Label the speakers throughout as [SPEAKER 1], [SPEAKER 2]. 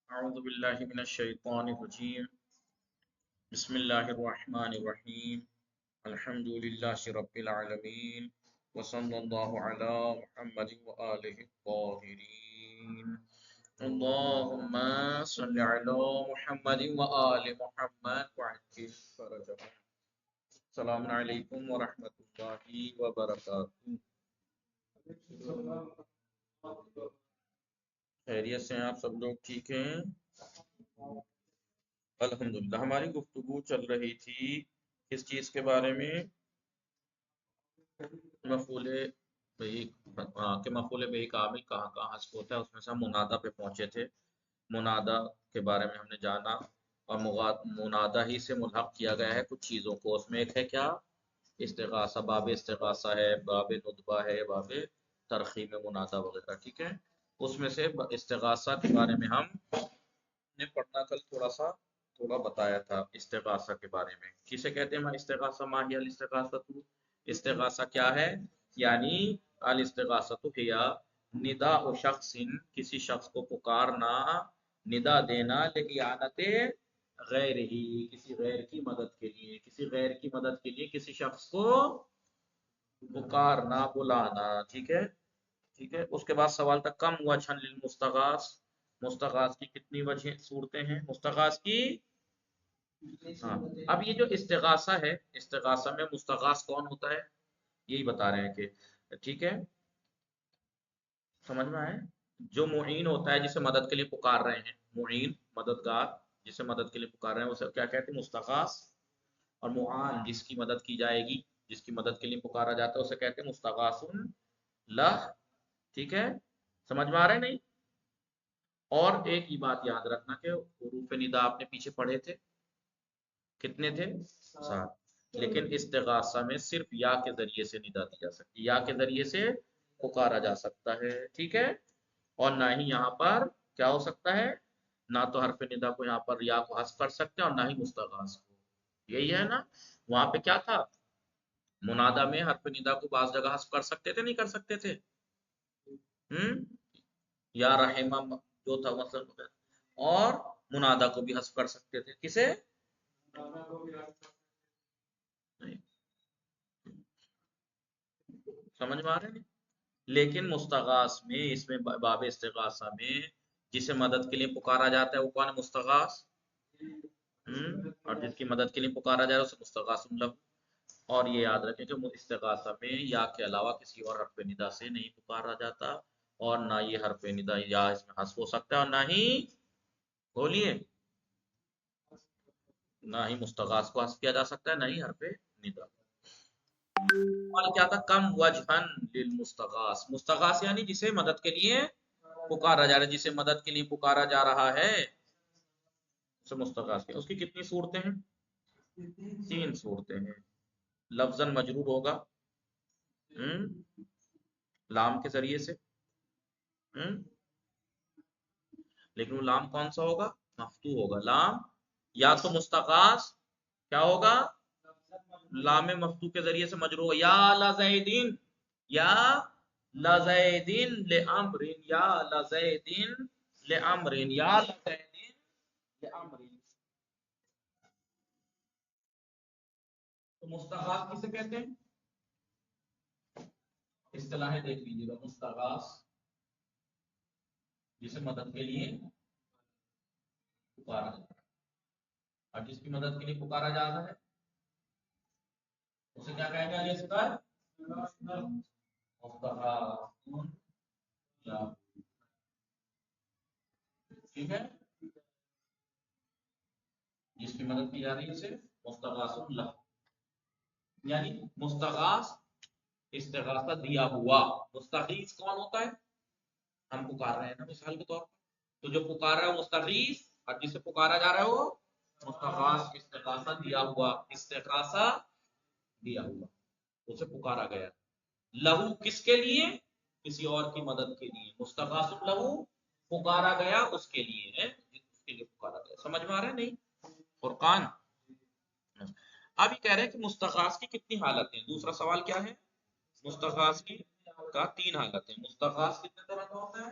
[SPEAKER 1] اعوذ باللہ من الشیطان الرجیم بسم اللہ الرحمن الرحیم الحمد للہ رب العالمین وصلی اللہ علی محمد وآلہ الطاہرین اللہم صلی علی محمد وآل محمد وعجل فرجهم. السلام علیکم ورحمۃ اللہ وبرکاتہ. خیریت سے ہیں آپ سب لوگ؟ ٹھیک ہیں الحمدللہ. ہماری گفتگو چل رہی تھی کس چیز کے بارے میں؟ مفعول بہی. کہ مفعول بہی کامل کہاں کہاں حذف ہوتا ہے، اس میں سے ہم منادہ پہ پہنچے تھے. منادہ کے بارے میں ہم نے جانا، اور منادہ ہی سے ملحق کیا گیا ہے کچھ چیزوں کو. اس میں ایک ہے کیا؟ استغاثہ. باب استغاثہ ہے، باب ندبہ ہے، باب ترخیم منادہ وغیرہ. ٹھیک ہے، اس میں سے استغاثہ کے بارے میں ہم نے پڑھنا کل تھوڑا بتایا تھا. استغاثہ کے بارے میں کسے کہتے ہیں؟ استغاثہ ما ہی الاستغاثہ. استغاثہ کیا ہے؟ یعنی الاستغاثہ ہی نداء شخص، کسی شخص کو پکارنا، ندا دینا، لإعانت غیر ہی، کسی غیر کی مدد کے لیے. کسی غیر کی مدد کے لیے کسی شخص کو پکارنا، بلانا. ٹھیک ہے، ٹھیک ہے. اس کے بعد سوال تھا کم وجہ للمستغاث. مستغاث کی کتنی وجہ صورتیں ہیں مستغاث کی؟ ہاں. اب یہ جو استغاثہ ہے، استغاثہ میں مستغاث کون ہوتا ہے یہی بتا رہے ہیں کہ ٹھیک ہے، سمجھ میں آئے؟ جو معین ہوتا ہے، جسے مدد کے لیے پکار رہے ہیں، معین مددگار جسے مدد کے لیے پکار رہے ہیں، اسے کیا کہتے ہیں؟ مستغاث. اور معان جس کی مدد کی جائے گی، جس کی مدد کے لیے پکارا جاتا ہے، اسے کہتے ہیں مستغاث لہ. ٹھیک ہے، سمجھ میں آ رہا ہے نہیں؟ اور ایک ہی بات یاد رکھنا کہ حروف ندا آپ نے پیچھے پڑھے تھے، کتنے تھے؟ 7. لیکن استغاثہ میں صرف یا کے ذریعے سے ندا دی جا سکتی، یا کے ذریعے سے پکارا جا سکتا ہے. ٹھیک ہے، اور نہ ہی یہاں پر کیا ہو سکتا ہے، نہ تو حرف ندا کو یہاں پر یا کو حذف کر سکتے ہیں، اور نہ ہی مستغاث کو. یہی ہے نا؟ وہاں پہ کیا تھا؟ منادہ میں حرف ندا کو بعض جگہ حذف کر سکتے تھے، نہیں کر سکتے تھے؟ یا رحمہ جو تھا مثلا، اور منادہ کو بھی حذف کر سکتے تھے. کسے؟ نہیں سمجھ میں آ رہے ہیں؟ لیکن مستغاث میں، اس میں باب استغاثہ میں جسے مدد کے لیے پکارا جاتا ہے وہ کون ہے؟ مستغاث. اور جس کی مدد کے لیے پکارا جا رہا ہے اسے مستغاث لہ. اور یہ یاد رکھیں کہ استغاثہ میں یا کے علاوہ کسی اور حرف ندا سے نہیں پکارا جاتا، اور نہ یہ حرف ندا یا اس میں حذف ہو سکتا ہے، اور نہ ہی بولیے نہ ہی مستغاث کو حذف کیا جا سکتا ہے، نہ ہی حرف ندا. سوال کیا تھا؟ کم وجہن للمستغاث. مستغاث یعنی جسے مدد کے لیے پکارا جا رہا ہے، جسے مدد کے لیے پکارا جا رہا ہے اسے مستغاث کیا. اس کی کتنی صورتیں ہیں؟ 3 صورتیں ہیں. لفظاً مجرور ہوگا لام کے ذریعے سے، لیکن وہ لام کون سا ہوگا؟ مفتوح ہوگا. لام یا تو مستغاث کیا ہوگا؟ لام مفتوح کے ذریعے سے مجرور ہوگا. یا لزیدین، یا لزیدین لامرین، یا لزیدین لامرین، یا لزیدین لامرین. تو مستغاث کسے کہتے ہیں؟ اصطلاحیں دیکھ لیجیے گا. مستغاث جسے مدد کے لیے پکارا جاتا ہے، اور جس کی مدد کے لیے پکارا جا رہا ہے اسے کیا کہیں گے؟ اس پر مستغاث. ٹھیک ہے، جس کی مدد کی جا رہی ہے اسے مستغاث لہ. یعنی مستغاث استغاثہ دیا ہوا. مستغیث کون ہوتا ہے؟ ہم پکار رہے ہیں نا مثال کے طور پر، تو جو پکار رہا ہے وہ مستغیث، اور جسے پکارا جا رہا ہے وہ مستغاث. استغاثہ دیا ہوا، استغاثہ دیا ہوا، اسے پکارا گیا. لہو کس کے لیے؟ کسی اور کی مدد کے لیے. مستغاث لہو پکارا گیا اس کے لیے ہے، اس کے لیے پکارا گیا. سمجھ میں آ رہا ہے نہیں؟ فرقان. اب یہ کہہ رہے ہیں کہ مستغاث کی کتنی حالتیں ہیں. دوسرا سوال کیا ہے؟ مستغاث کی کا 3 حالتیں. مستغاث کتنے طرح کا ہوتا ہے؟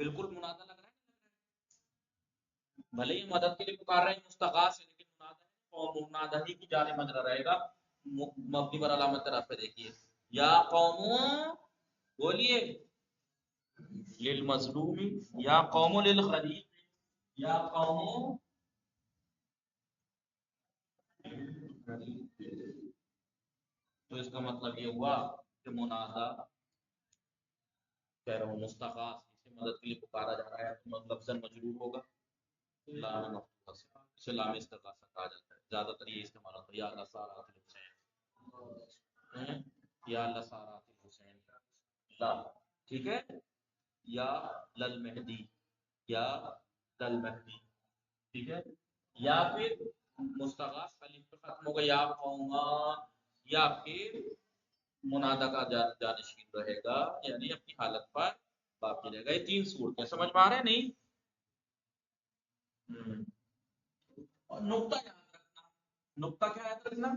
[SPEAKER 1] بالکل منادہ لگ رہا ہے، بھلے ہی مدد کے لیے پکار رہے ہیں مستغاث ہے، لیکن منادہ ہے اور منادہ ہی کی جانب مجرا رہے گا. مبنی پر علامت رفع دیکھیے یا قوم، بولیے للمظلوم یا قوم للغریب یا قوم، تو اس کا مطلب یہ ہوا کہ منادہ کہہ رہا ہوں مستغاث اسے مدد کے لیے پکارا جا رہا ہے تو لفظاً مجرور ہوگا لام مفتوحہ سے، اسے لام استغاثہ کہا جاتا ہے. زیادہ تر یہ استعمال ہوتا ہے یا لسارات الحسین، یا لسارات الحسین لا، ٹھیک ہے، یا لل مہدی، یا لل مہدی، ٹھیک ہے. یا پھر مستغاث الف پہ ختم ہوگا یا قوما، یا پھر منادہ کا جانشین رہے گا یعنی اپنی حالت پر باقی رہے گا. یہ تین صورتیں سمجھ میں آ رہے ہیں نہیں؟ اور نقطہ یاد رکھنا، نقطہ کیا یاد رکھنا؟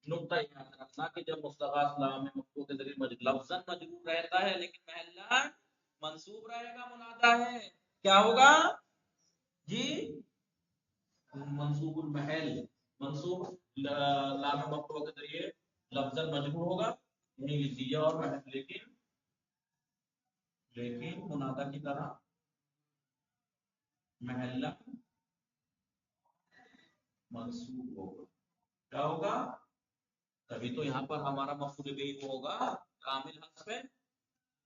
[SPEAKER 1] نقطہ یاد رکھنا کہ جب مستغاث لام مفتوح کے ذریعے لفظاً مجرور رہتا ہے لیکن محلاً منصوب رہے گا، منادہ ہے کیا ہوگا جی؟ منصوب المحل، منصوب لام مفتوح کے ذریعے لفظاً مجرور ہوگا یعنی لفظیہ اور محل، لیکن منادہ کی طرح محلہ منصوب ہوگا. کیا ہوگا؟ تبھی تو یہاں پر ہمارا مفعول بھی ہوگا کامل حذف ہے،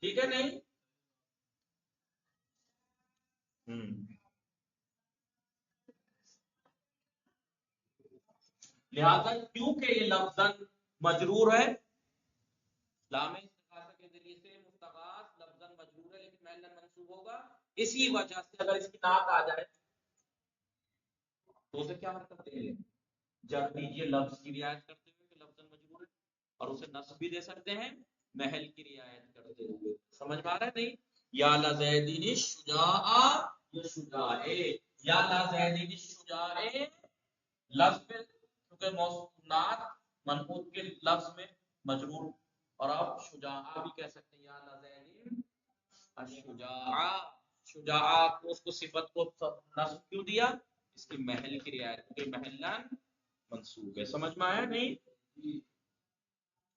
[SPEAKER 1] ٹھیک ہے نہیں؟ لہذا کیونکہ یہ لفظاً مجرور ہے، لام استغاثہ کے ذریعے سے مستغاث لفظاً مجرور ہے لیکن محلاً منصوب ہوگا، اسی وجہ سے اگر اس کی نعت آ جائے تو اسے کیا حرکت دیں گے؟ جب دیجیے لفظ کی رعایت کرتے ہوئے کہ لفظاً مجرور ہے، اور اسے نصب بھی دے سکتے ہیں محل کی رعایت کرتے ہوئے. سمجھ میں آ رہا ہے نہیں؟ یا لزیدین الشجاع یا شجاع، یا لزیدین الشجاع لفظ میں کیونکہ موصوفات منقوط کے لفظ میں مجرور، اور آپ شجاع بھی کہہ سکتے ہیں یا لزیدین الشجاع. شجاع کو اس کو صفت کو نصب کیوں دیا؟ اس کی محل کی رعایت کے محلان منصوب ہے. سمجھ میں آیا نہیں؟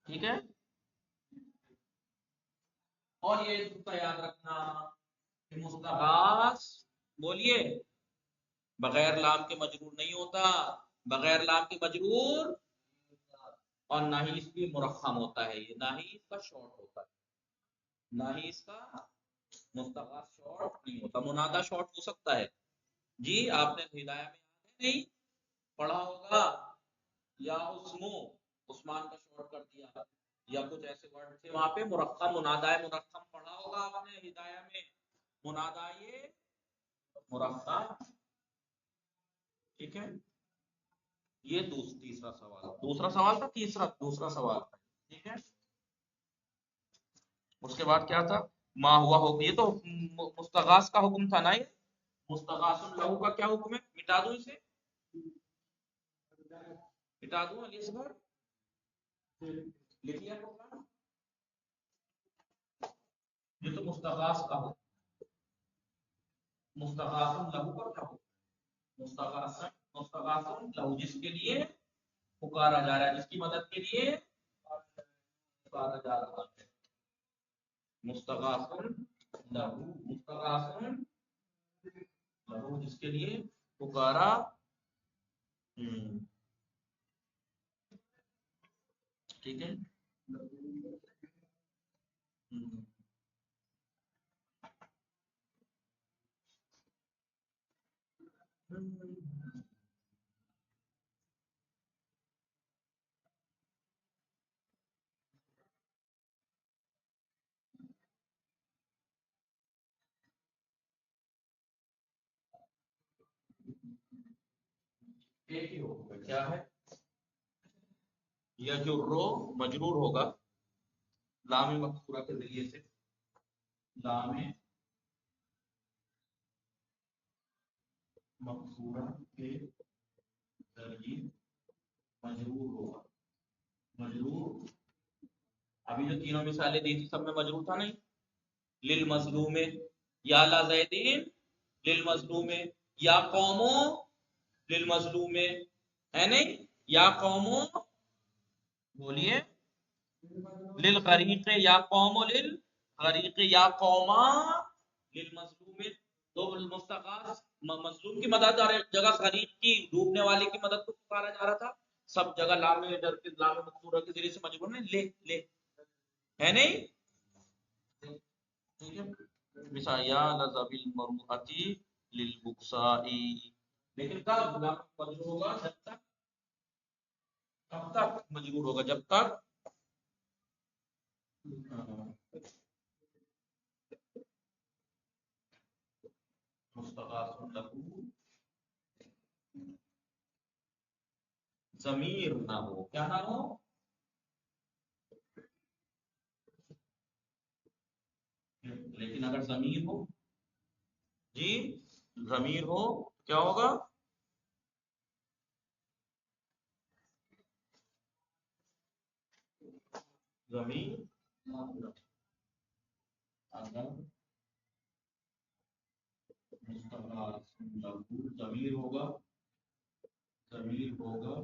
[SPEAKER 1] ٹھیک ہے. اور یہ نقطہ یاد رکھنا کہ مستغاث بولیے بغیر لام کے مجرور نہیں ہوتا، بغیر لام کے مجرور، اور نہ ہی اس کی مرخم ہوتا ہے، یہ نہ ہی اس کا شارٹ ہوتا ہے، نہ ہی اس کا مستغاث شارٹ نہیں ہوتا. منادہ شارٹ ہو سکتا ہے جی، آپ نے ہدایہ میں نہیں پڑھا ہوگا یا اسمو، عثمان کا شارٹ کر دیا، یا کچھ ایسے ورڈ تھے وہاں پہ مرخم، منادہ مرخم پڑھا ہوگا آپ نے ہدایہ میں، منادہ مرخم، ٹھیک ہے. یہ تیسرا سوال، دوسرا سوال تھا، دوسرا سوال تھا، ٹھیک ہے. اس کے بعد کیا تھا؟ ما ہوا ہو، یہ تو مستغاث کا حکم تھا نا. یہ مستغاث لہو کا کیا حکم ہے؟ مٹا دوں اسے، مٹا دوں علی اصغر، لکھ لیا پروگرام. یہ تو مستغاث کا حکم، مستغاث لہو کا کیا حکم؟ مستغاث لہو جس کے لیے پکارا جا رہا ہے، جس کی مدد کے لیے پکارا جا رہا ہے. مستغاث لہو، مستغاث لہو جس کے لیے پکارا، ٹھیک ہے. ایک ہی ہوگا، کیا ہے؟ یجرو مجرور ہوگا لام مقصورہ کے ذریعے سے، لام مقصورہ کے ذریعے مجرور ہوگا. مجرور ابھی جو تینوں مثالیں دی تھی سب میں مجرور تھا نہیں؟ للمظلوم یا لا زیدین للمظلوم، یا قومو للمظلوم ہے نہیں، یا قومو بولیے للغریق، یا قوم للغریق، یا قوما للمظلوم. تو مستغاث مظلوم کی مدد اور ایک جگہ غریق کی ڈوبنے والے کی مدد کو پکارا جا رہا تھا، سب جگہ لام ڈر کے لام مقصورہ کے ذریعے سے مجبور نہیں لے لے ہے نہیں. مثال یا لذب المرؤتی للبکسائی، لیکن کب لام مجبور ہوگا؟ جب تک، کب تک مجبور ہوگا؟ جب تک مستغاث لہو ضمیر نہ ہو. کیا نہ ہو؟ لیکن اگر ضمیر ہو، جی ضمیر ہو کیا ہوگا؟ ضمیر اگر مستغاث لہو ضمیر ہوگا، ضمیر ہوگا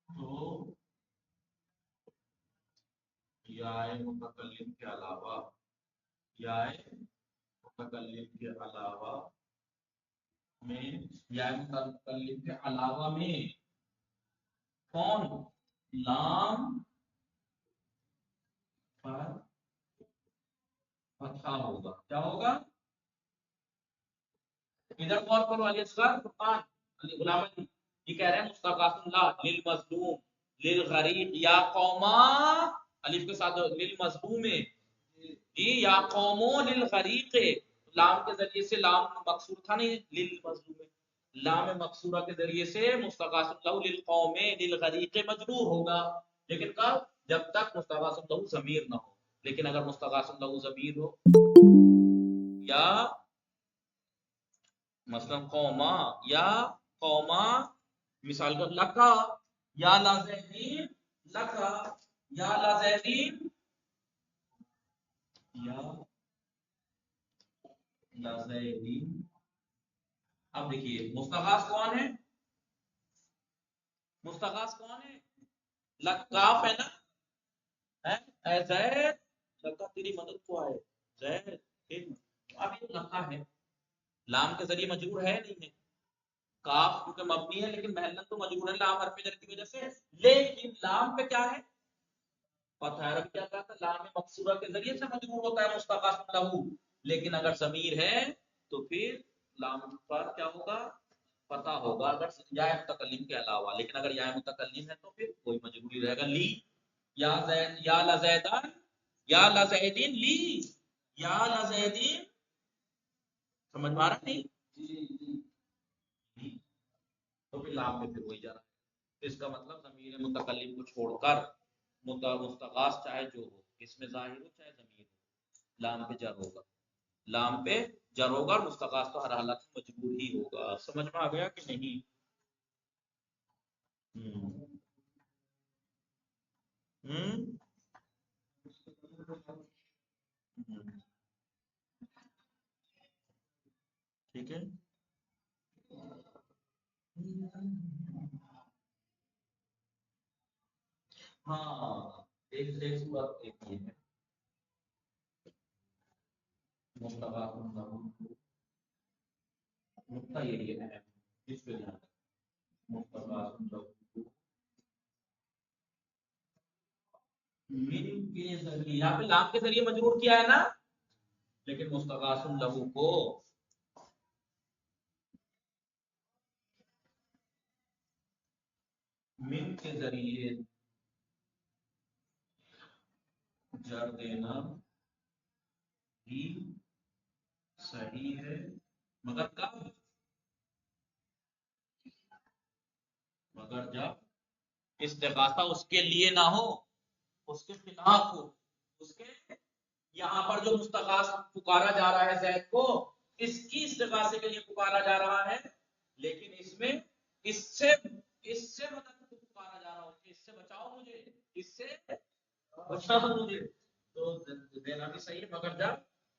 [SPEAKER 1] تو یا متکلم کے علاوہ، یا متکلم کے علاوہ میں، یا متکلم کے علاوہ میں کون؟ لام پر فتحہ ہوگا. کیا ہوگا؟ ادھر غور کرو علی اصغر فرقان علی غلام جی، یہ کہہ رہے ہیں مستغاث اللہ للمظلوم للغریق یا قوما، الف کے ساتھ للمظلوم جی، یا قومو للغریق، لام کے ذریعے سے، لام مقصور تھا نہیں للمظلوم، لام مقصورہ کے ذریعے سے مستغاث اللہ للقوم للغریق مجرور ہوگا. لیکن کب؟ جب تک مستغاث اللہ ضمیر نہ ہو. لیکن اگر مستغاث اللہ ضمیر ہو، یا مثلا قوما، یا قوما، مثال کو لکا، یا لازیدین لکا، یا لازیدین، یا لازیدین. اب دیکھیے مستغاث کون ہے؟ مستغاث کون ہے؟ لکاف ہے نا، اے زید لکا تیری مدد کو آئے زید. اب یہ لکا ہے، لام کے ذریعے مجرور ہے نہیں ہے، کاف کیونکہ مبنی ہے لیکن محلن تو مجرور ہے لام حرف جر کی وجہ سے. لیکن لام پہ کیا ہے؟ فتح. عربی کیا کہتا ہے؟ لام مقصورہ کے ذریعے سے مجرور ہوتا ہے مستغاث لہو. لیکن اگر ضمیر ہے تو پھر لام پر کیا ہوگا؟ فتح ہوگا اگر یا متکلم کے علاوہ. لیکن اگر یا متکلم ہے تو پھر کوئی مجبوری رہے گا. لی یا زید، یا لزیدان، یا لزیدین، لی یا لزیدین. سمجھ میں آ رہا نہیں؟ تو پھر لام پہ پھر وہی جا رہا ہے. اس کا مطلب ضمیر متکلم کو چھوڑ کر مستغاث چاہے جو ہو، اس میں ظاہر ہو چاہے ضمیر ہو، لام پہ جر ہوگا. لام پہ جر ہوگا اور مستغاث تو ہر حالت میں مجبور ہی ہوگا. سمجھ میں آ گیا کہ نہیں؟ ٹھیک ہے. ہاں ایک بات ایک یہ ہے مستغاث نقطہ یہ ہے اس پہ دھیان رکھیں. مستغاث من کے ذریعے، یہاں پہ لام کے ذریعے مجرور کیا ہے نا، لیکن مستغاث لہو کو من کے ذریعے جر دینا بھی صحیح ہے، مگر کب؟ مگر جب استغاثہ اس کے لیے نہ ہو، اس کے خلاف ہو. اس کے یہاں پر جو مستغاث پکارا جا رہا ہے زید کو، اس کی استغاثے کے لیے پکارا جا رہا ہے، لیکن اس میں اس سے مدد کو پکارا جا رہا ہو کہ اس سے بچاؤ مجھے، اس سے بچاؤ مجھے، تو دینا بھی صحیح ہے. مگر جب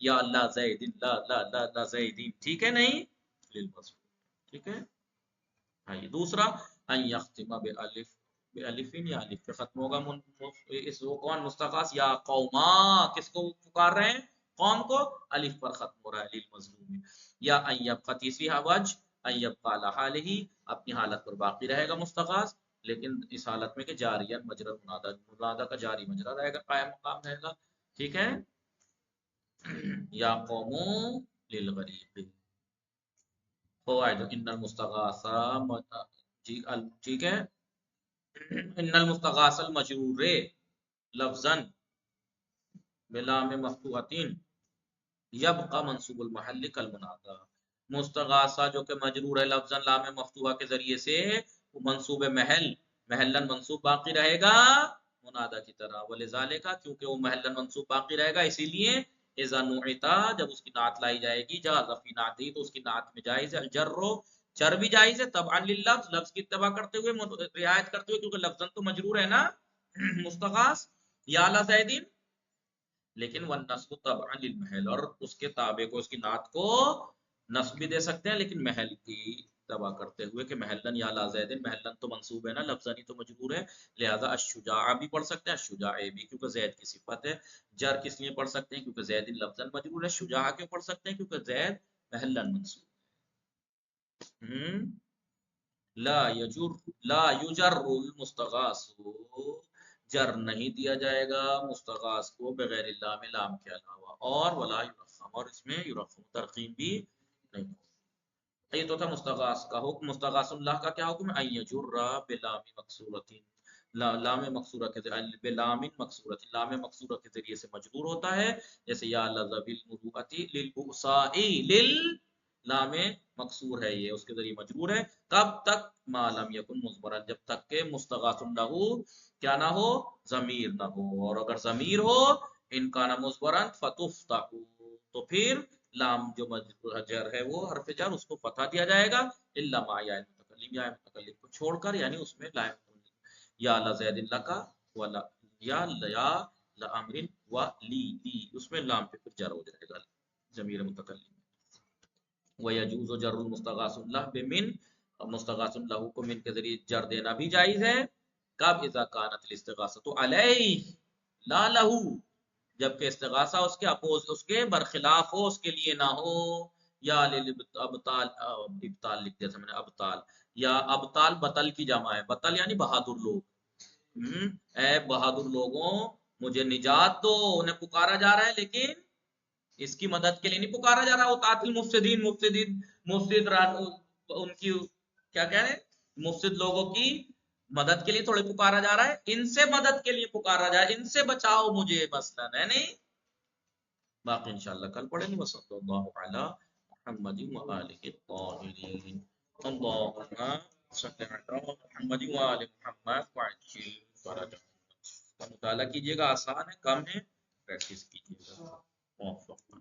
[SPEAKER 1] یا لا زید لا لا لا لا زیدین، ٹھیک ہے نہیں للمذکور، ٹھیک ہے. ہاں یہ دوسرا ان یختم بالف، بالفین یا الف پہ ختم ہوگا اس وہ کون مستغاث یا قوما، کس کو پکار رہے ہیں قوم کو، الف پر ختم ہو رہا ہے للمظلوم. یا ان یبقى تیسری وجہ ان یبقى علی حالہ، اپنی حالت پر باقی رہے گا مستغاث، لیکن اس حالت میں کہ جاریہ مجرى المنادى، منادى کا جاری مجرا رہے گا، قائم مقام رہے گا، ٹھیک ہے. یا قوم للغریب، فوائد ان المستغاث، ٹھیک ہے. ان المستغاث المجرور لفظا بلام مفتوحۃ یبقى منصوب المحل کالمنادى، مستغاثہ جو کہ مجرور ہے لفظا لام مفتوحہ کے ذریعے سے، وہ منصوب محل، محلن منصوب باقی رہے گا منادہ کی طرح، ولذالک کیونکہ وہ محلن منصوب باقی رہے گا اسی لیے اذا نعتا جب اس کی نعت لائی جائے گی، جاز فی نعتی تو اس کی نعت میں جائز ہے، الجر چر بھی جائز ہے، تبعا لللفظ لفظ کی اتباع کرتے ہوئے، رعایت کرتے ہوئے، کیونکہ لفظاً تو مجرور ہے نا مستغاث یا لا زیدین، لیکن والنصب تبعا للمحل، اور اس کے تابع کو، اس کی نعت کو نصب بھی دے سکتے ہیں لیکن محل کی تبع کرتے ہوئے کہ محلن یا لا زیدن، محلن تو منصوب ہے نا، لفظن تو مجرور ہے، لہذا الشجاع بھی پڑھ سکتے ہیں، الشجاع بھی کیونکہ زید کی صفت ہے. جر کس لیے پڑھ سکتے ہیں کیونکہ زید لفظن مجرور ہے، شجاع کیوں پڑھ سکتے ہیں کیونکہ زید محلن منصوب. لا یجر، لا یجر المستغاث، جر نہیں دیا جائے گا مستغاث کو بغیر اللام، لام کے علاوہ، اور ولا یرخم، اور اس میں یرخم ترقیم بھی نہیں. یہ تو تھا مستغاث کا حکم. مستغاث اللہ کا کیا حکم ہے؟ ان یجر بلام مکسورۃ، لام مکسورہ کے ذریعے، بلام مکسورۃ، لام مکسورہ کے ذریعے سے مجرور ہوتا ہے، جیسے یا لذب المروءۃ للبؤساء، لام مکسور ہے یہ، اس کے ذریعے مجرور ہے. کب تک؟ ما لم یکن مضمرا، جب تک کہ مستغاث لہ کیا نہ ہو، ضمیر نہ ہو، اور اگر ضمیر ہو ان کا نہ مضمرا فتفتح، تو پھر لام جو جر ہے وہ حرف جر، اس کو فتح دیا جائے گا، الا ما یا المتکلم، یا متکلم کو چھوڑ کر، یعنی اس میں لا یا لزید اللہ کا ولا یا لامر و لی، اس میں لام پہ پھر جر ہو جائے گا ضمیر متکلم. وَيَجُوزُ جَرُّ الْمُسْتَغَاثُ لَهُ بِمِنْ، مستغاث لہ کو من کے ذریعے جر دینا بھی جائز ہے. کب؟ اذا کانت الاستغاثۃ علیہ لا لہ، جبکہ استغاثہ اس کے اپوز، اس کے برخلاف ہو، اس کے لیے نہ ہو. یا ابطال، ابطال لکھ دیا تھا میں نے، ابطال، یا ابطال بطل کی جمع ہے، بطل یعنی بہادر لوگ. اے بہادر لوگوں مجھے نجات دو، انہیں پکارا جا رہا ہے لیکن اس کی مدد کے لیے نہیں پکارا جا رہا. وہ قاتل مفسدین، مفسد ان کی کیا کہہ رہے ہیں، مفسد لوگوں کی مدد کے لیے تھوڑے پکارا جا رہا ہے، ان سے مدد کے لیے پکارا جا رہا ہے، ان سے بچاؤ مجھے مثلا، ہے نہیں. باقی انشاءاللہ کل پڑھیں گے. وصلی اللہ علی محمد وآلہ الطاہرین، اللہم صلی علی محمد وآلہ محمد وعجل فرجهم. مطالعہ کیجئے گا، آسان ہے، کم ہے، پریکٹس کیجئے گا. موفق.